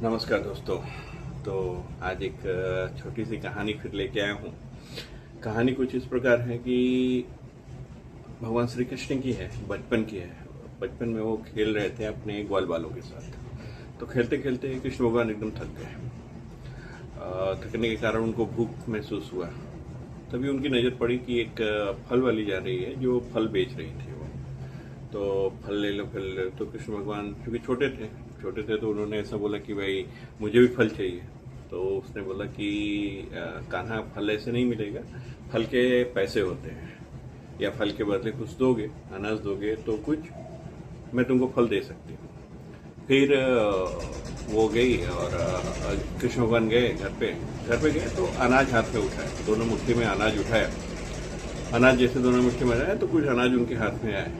नमस्कार दोस्तों। तो आज एक छोटी सी कहानी फिर लेके आया हूँ। कहानी कुछ इस प्रकार है कि भगवान श्री कृष्ण की है, बचपन की है। बचपन में वो खेल रहे थे अपने ग्वाल बालों के साथ। तो खेलते खेलते कृष्ण भगवान एकदम थक गए। थकने के कारण उनको भूख महसूस हुआ। तभी उनकी नज़र पड़ी कि एक फल वाली जा रही है जो फल बेच रही थी वो। तो फल ले लो फल ले लो। तो कृष्ण भगवान क्योंकि छोटे थे तो उन्होंने ऐसा बोला कि भाई मुझे भी फल चाहिए। तो उसने बोला कि कान्हा फल ऐसे नहीं मिलेगा, फल के पैसे होते हैं, या फल के बदले कुछ दोगे, अनाज दोगे तो कुछ मैं तुमको फल दे सकती हूँ। फिर वो गई और कृष्ण भगवान गए घर पे गए तो अनाज हाथ में उठाया, दोनों मुट्ठी में अनाज उठाया। अनाज जैसे दोनों मुट्ठी में आया तो कुछ अनाज उनके हाथ में आए,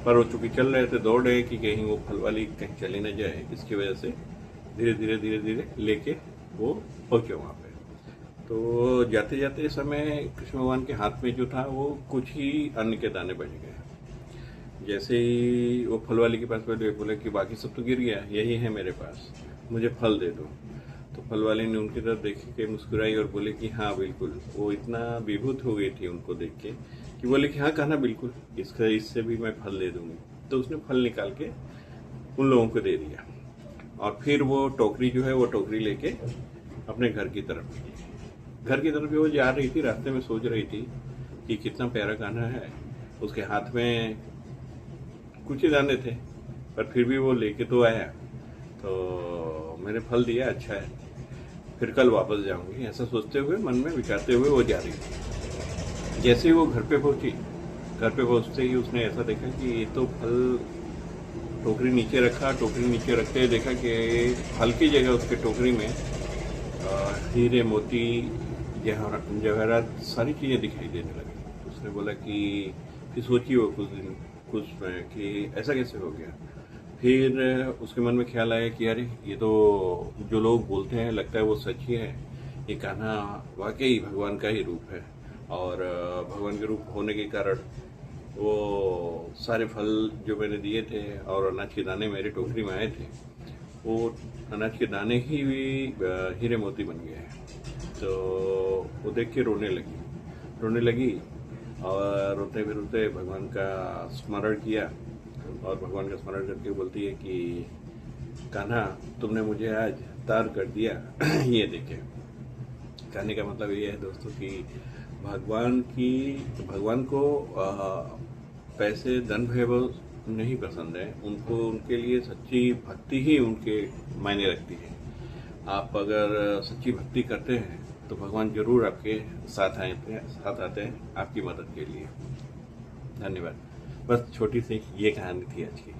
पर वो चूंकि चल रहे थे, दौड़ रहे कि कहीं वो फल वाली कहीं चली न जाए, इसकी वजह से धीरे धीरे लेके वो पहुंचे वहां पे। तो जाते जाते समय कृष्ण भगवान के हाथ में जो था वो कुछ ही अन्न के दाने बच गए। जैसे ही वो फल वाले के पास बोले कि बाकी सब तो गिर गया, यही है मेरे पास, मुझे फल दे दो। तो फल वाले ने उनकी तरफ देख के मुस्कुराई और बोले कि हाँ बिल्कुल। वो इतना विभूत हो गई थी उनको देख के कि बोले कि हाँ कहना बिल्कुल, इससे भी मैं फल दे दूंगी। तो उसने फल निकाल के उन लोगों को दे दिया और फिर वो टोकरी जो है वो टोकरी लेके अपने घर की तरफ वो जा रही थी। रास्ते में सोच रही थी कि कितना प्यारा कान्हा है। उसके हाथ में कुछ ही दाने थे, पर फिर भी वो लेके तो आया। तो मैंने फल दिया, अच्छा है, फिर कल वापस जाऊंगी, ऐसा सोचते हुए मन में विचारते हुए वो जा रही थी। जैसे ही वो घर पे पहुंची, घर पे पहुंचते ही उसने ऐसा देखा कि ये तो फल, टोकरी नीचे रखते हुए देखा कि फल की जगह उसके टोकरी में हीरे मोती जवाहरात सारी चीजें दिखाई देने लगी। उसने बोला कि फिर सोची वो कुछ में कि ऐसा कैसे हो गया। फिर उसके मन में ख्याल आया कि अरे ये तो जो लोग बोलते हैं लगता है वो सच ही है, ये कान्हा वाकई भगवान का ही रूप है। और भगवान के रूप होने के कारण वो सारे फल जो मैंने दिए थे और अनाज के दाने मेरे टोकरी में आए थे, वो अनाज के दाने ही भी हीरे मोती बन गए हैं। तो वो देख के रोने लगी और रोते भगवान का स्मरण किया। और भगवान का स्मरण करके बोलती है कि कान्हा तुमने मुझे आज तार कर दिया। ये देखे, कहने का मतलब ये है दोस्तों कि भगवान को पैसे धन वैभव नहीं पसंद है। उनको, उनके लिए सच्ची भक्ति ही उनके मायने रखती है। आप अगर सच्ची भक्ति करते हैं तो भगवान जरूर आपके साथ आते हैं आपकी मदद के लिए। धन्यवाद। बस छोटी सी ये कहानी थी आज की।